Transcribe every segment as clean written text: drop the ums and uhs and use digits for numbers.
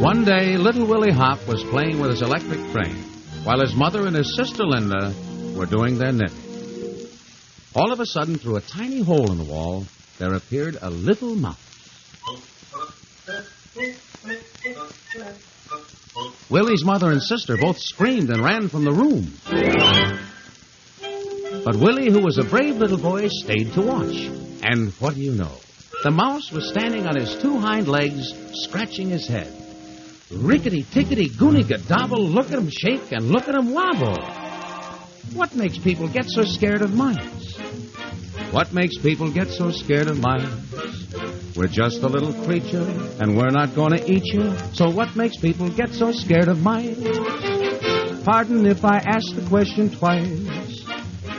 One day, little Willie Hop was playing with his electric train, while his mother and his sister Linda were doing their knitting. All of a sudden, through a tiny hole in the wall, there appeared a little mouse. Willie's mother and sister both screamed and ran from the room. But Willie, who was a brave little boy, stayed to watch. And what do you know? The mouse was standing on his two hind legs, scratching his head. Rickety-tickety-goony-gadobble, look at him shake and look at him wobble. What makes people get so scared of mice? What makes people get so scared of mice? We're just a little creature, and we're not going to eat you. So what makes people get so scared of mice? Pardon if I ask the question twice.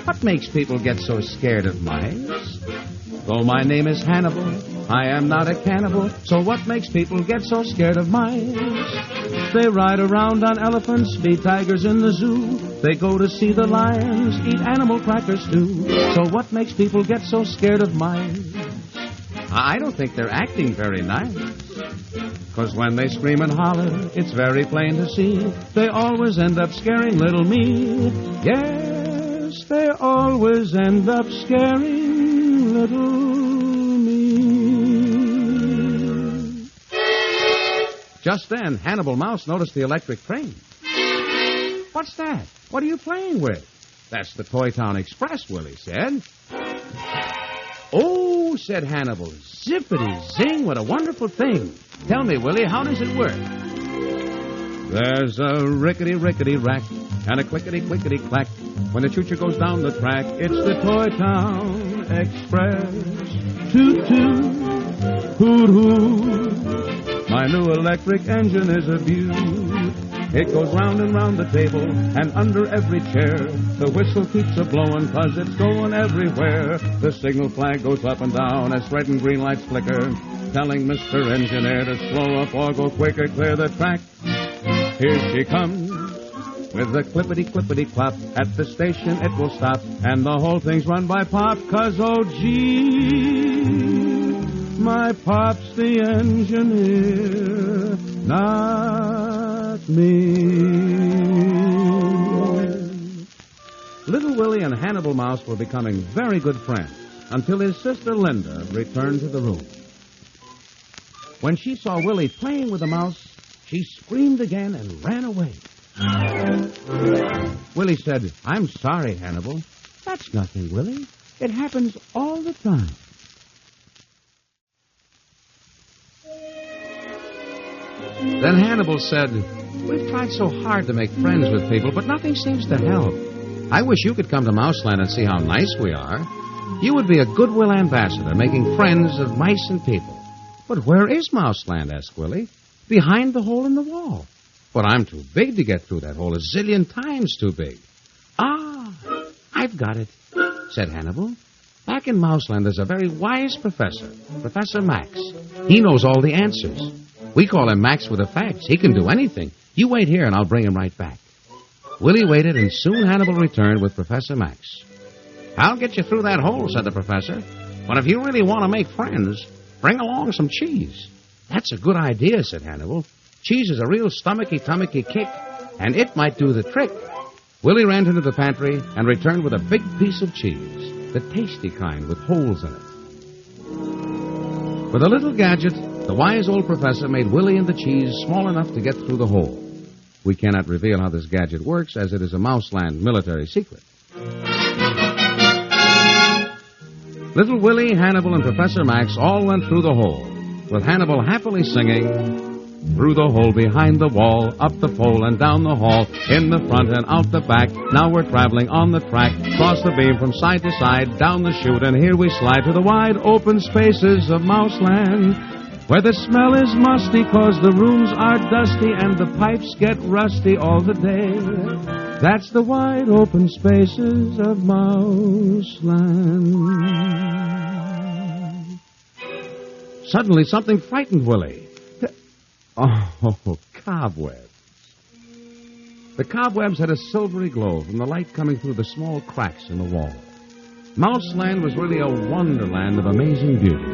What makes people get so scared of mice? Though my name is Hannibal, I am not a cannibal. So what makes people get so scared of mice? They ride around on elephants, be tigers in the zoo. They go to see the lions, eat animal crackers too. So what makes people get so scared of mice? I don't think they're acting very nice. 'Cause when they scream and holler, it's very plain to see. They always end up scaring little me. Yes, they always end up scaring little me. Just then, Hannibal Mouse noticed the electric train. What's that? What are you playing with? That's the Toy Town Express, Willie said. Oh, said Hannibal, zippity-zing, what a wonderful thing. Tell me, Willie, how does it work? There's a rickety-rickety-rack and a clickety-clickety-clack. When the choo-choo goes down the track, it's the Toy Town Express. Toot-toot, hoot-hoot, my new electric engine is a beaut. It goes round and round the table and under every chair. The whistle keeps a-blowing 'cause it's going everywhere. The signal flag goes up and down as red and green lights flicker, telling Mr. Engineer to slow up or go quicker, clear the track. Here she comes with a clippity-clippity-clop. At the station it will stop, and the whole thing's run by Pop, 'cause, oh, gee, my Pop's the engineer, not me. Little Willie and Hannibal Mouse were becoming very good friends until his sister Linda returned to the room. When she saw Willie playing with the mouse, she screamed again and ran away. Willie said, I'm sorry, Hannibal. That's nothing, Willie. It happens all the time. Then Hannibal said, we've tried so hard to make friends with people, but nothing seems to help. I wish you could come to Mouseland and see how nice we are. You would be a goodwill ambassador, making friends of mice and people. But where is Mouseland, asked Willie. Behind the hole in the wall. But I'm too big to get through that hole, a zillion times too big. Ah, I've got it, said Hannibal. Back in Mouseland, there's a very wise professor, Professor Max. He knows all the answers. We call him Max with the facts. He can do anything. You wait here, and I'll bring him right back. Willie waited, and soon Hannibal returned with Professor Max. I'll get you through that hole, said the professor. But if you really want to make friends, bring along some cheese. That's a good idea, said Hannibal. Cheese is a real stomachy-tummaky kick, and it might do the trick. Willie ran into the pantry and returned with a big piece of cheese, the tasty kind with holes in it. With a little gadget, the wise old professor made Willie and the cheese small enough to get through the hole. We cannot reveal how this gadget works, as it is a Mouseland military secret. Little Willie, Hannibal, and Professor Max all went through the hole, with Hannibal happily singing, through the hole behind the wall, up the pole and down the hall, in the front and out the back. Now we're traveling on the track, cross the beam from side to side, down the chute, and here we slide to the wide open spaces of Mouseland, where the smell is musty 'cause the rooms are dusty and the pipes get rusty all the day. That's the wide open spaces of Mouseland. Suddenly, something frightened Willie. Oh, cobwebs. The cobwebs had a silvery glow from the light coming through the small cracks in the wall. Mouseland was really a wonderland of amazing beauty.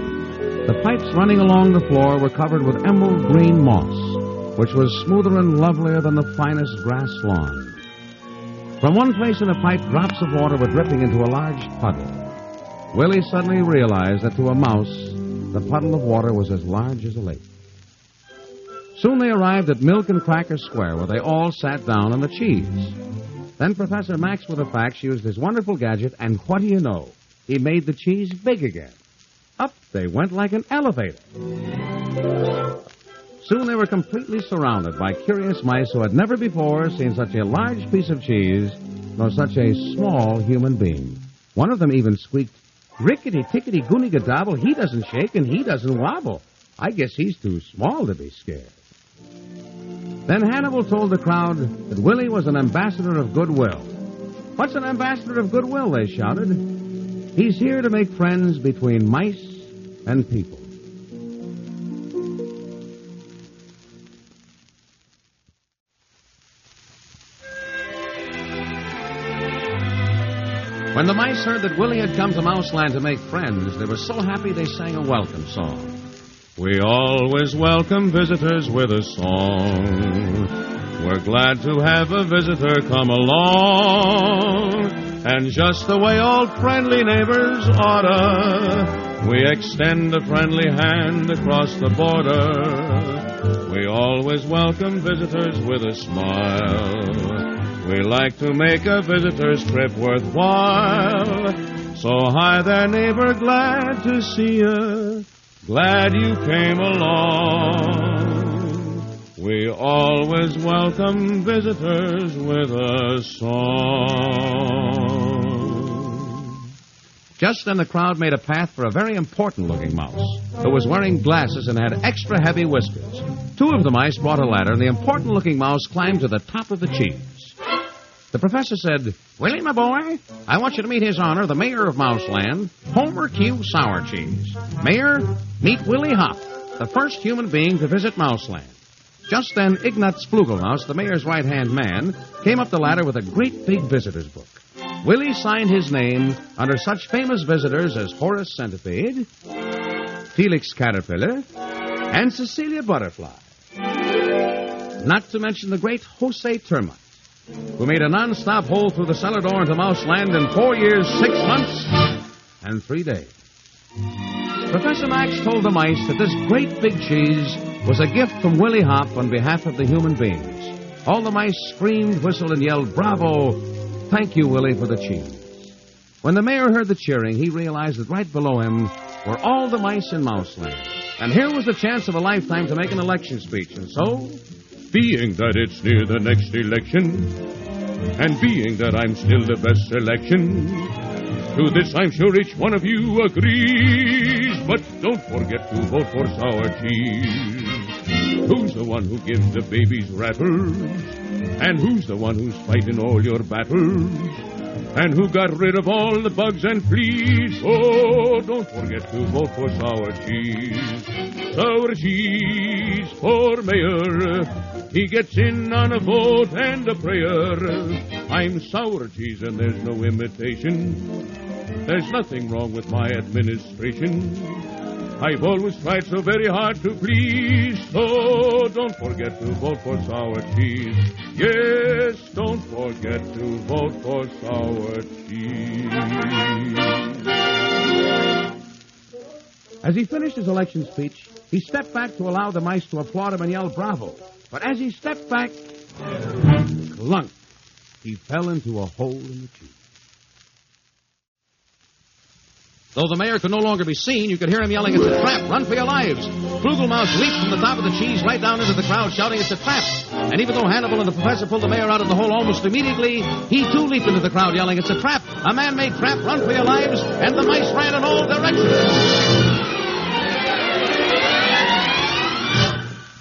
The pipes running along the floor were covered with emerald green moss. which was smoother and lovelier than the finest grass lawn. From one place in the pipe, drops of water were dripping into a large puddle. Willie suddenly realized that to a mouse, the puddle of water was as large as a lake. Soon they arrived at Milk and Cracker Square, where they all sat down on the cheese. Then Professor Max, with a fax, used his wonderful gadget, and what do you know? He made the cheese big again. Up they went like an elevator. Soon they were completely surrounded by curious mice who had never before seen such a large piece of cheese, nor such a small human being. One of them even squeaked, "Rickety-tickety-goony-gadobble, he doesn't shake and he doesn't wobble. I guess he's too small to be scared." Then Hannibal told the crowd that Willie was an ambassador of goodwill. "What's an ambassador of goodwill?" they shouted. "He's here to make friends between mice and people." When the mice heard that Willie had come to Mouseland to make friends, they were so happy they sang a welcome song. "We always welcome visitors with a song. We're glad to have a visitor come along. And just the way all friendly neighbors oughta, we extend a friendly hand across the border. We always welcome visitors with a smile. We like to make a visitor's trip worthwhile. So hi there, neighbor, glad to see you. Glad you came along. We always welcome visitors with a song." Just then the crowd made a path for a very important-looking mouse who was wearing glasses and had extra heavy whiskers. Two of the mice brought a ladder, and the important-looking mouse climbed to the top of the cheese. The professor said, "Willie, my boy, I want you to meet His Honor, the mayor of Mouseland, Homer Q. Sour Cheese. Mayor, meet Willie Hop, the first human being to visit Mouseland." Just then, Ignaz Flugelmaus, the mayor's right-hand man, came up the ladder with a great big visitor's book. Willie signed his name under such famous visitors as Horace Centipede, Felix Caterpillar, and Cecilia Butterfly. Not to mention the great Jose Termite, who made a non-stop hole through the cellar door into Mouseland in 4 years, 6 months, and 3 days. Professor Max told the mice that this great big cheese was a gift from Willie Hop on behalf of the human beings. All the mice screamed, whistled, and yelled, "Bravo! Thank you, Willie, for the cheese." When the mayor heard the cheering, he realized that right below him were all the mice in Mouseland. And here was the chance of a lifetime to make an election speech, and so... Being that it's near the next election, and being that I'm still the best selection, to this I'm sure each one of you agrees, but don't forget to vote for sour cheese. Who's the one who gives the babies rattles? And who's the one who's fighting all your battles? And who got rid of all the bugs and fleas? Oh, don't forget to vote for sour cheese. Sour cheese for mayor. He gets in on a vote and a prayer. I'm sour cheese and there's no imitation. There's nothing wrong with my administration. I've always tried so very hard to please. So don't forget to vote for sour cheese. Yes, don't forget to vote for sour cheese. As he finished his election speech, he stepped back to allow the mice to applaud him and yell bravo. But as he stepped back, clunk, he fell into a hole in the cheese. Though the mayor could no longer be seen, you could hear him yelling, "It's a trap! Run for your lives!" Flugelmaus leaped from the top of the cheese right down into the crowd, shouting, "It's a trap!" And even though Hannibal and the professor pulled the mayor out of the hole almost immediately, he too leaped into the crowd, yelling, "It's a trap! A man-made trap! Run for your lives!" And the mice ran in all directions.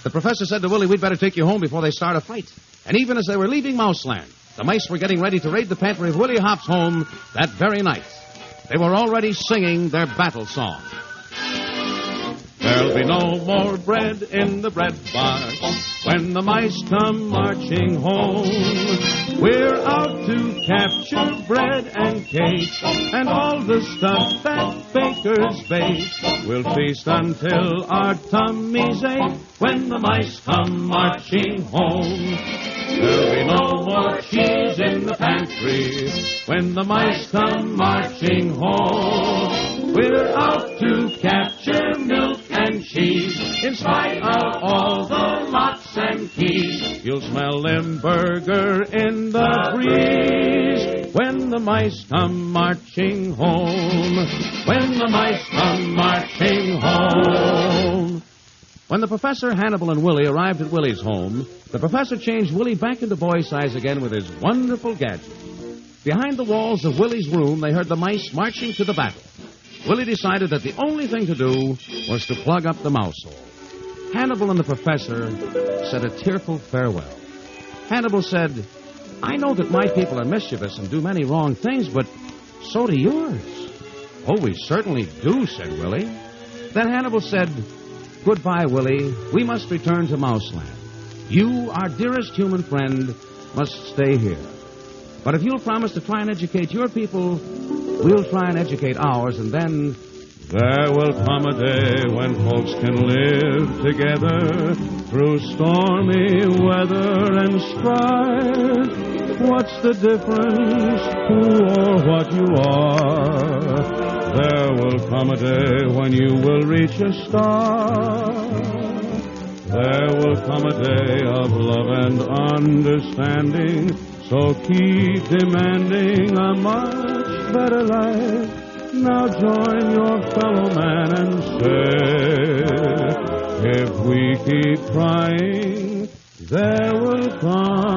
The professor said to Willie, "We'd better take you home before they start a fight." And even as they were leaving Mouseland, the mice were getting ready to raid the pantry of Willie Hop's home that very night. They were already singing their battle song. There'll be no more bread in the bread box when the mice come marching home. We're out to capture bread and cake and all the stuff that bakers bake. We'll feast until our tummies ache when the mice come marching home. There'll be no more cheese in the pantry when the mice come marching home. We're out to capture milk and cheese in spite of all the locks and keys. You'll smell Limburger in the breeze when the mice come marching home. When the mice come marching home. When the Professor, Hannibal, and Willie arrived at Willie's home, the Professor changed Willie back into boy size again with his wonderful gadget. Behind the walls of Willie's room, they heard the mice marching to the battle. Willie decided that the only thing to do was to plug up the mouse hole. Hannibal and the Professor said a tearful farewell. Hannibal said, I know that my people are mischievous and do many wrong things, but so do yours. Oh, we certainly do, said Willie. Then Hannibal said, Goodbye, Willie. We must return to Mouseland. You, our dearest human friend, must stay here. But if you'll promise to try and educate your people, we'll try and educate ours, and then there will come a day when folks can live together through stormy weather and strife. What's the difference, who or what you are? There will come a day when you will reach a star. There will come a day of love and understanding. So keep demanding a much better life. Now join your fellow man and say, if we keep trying, there will come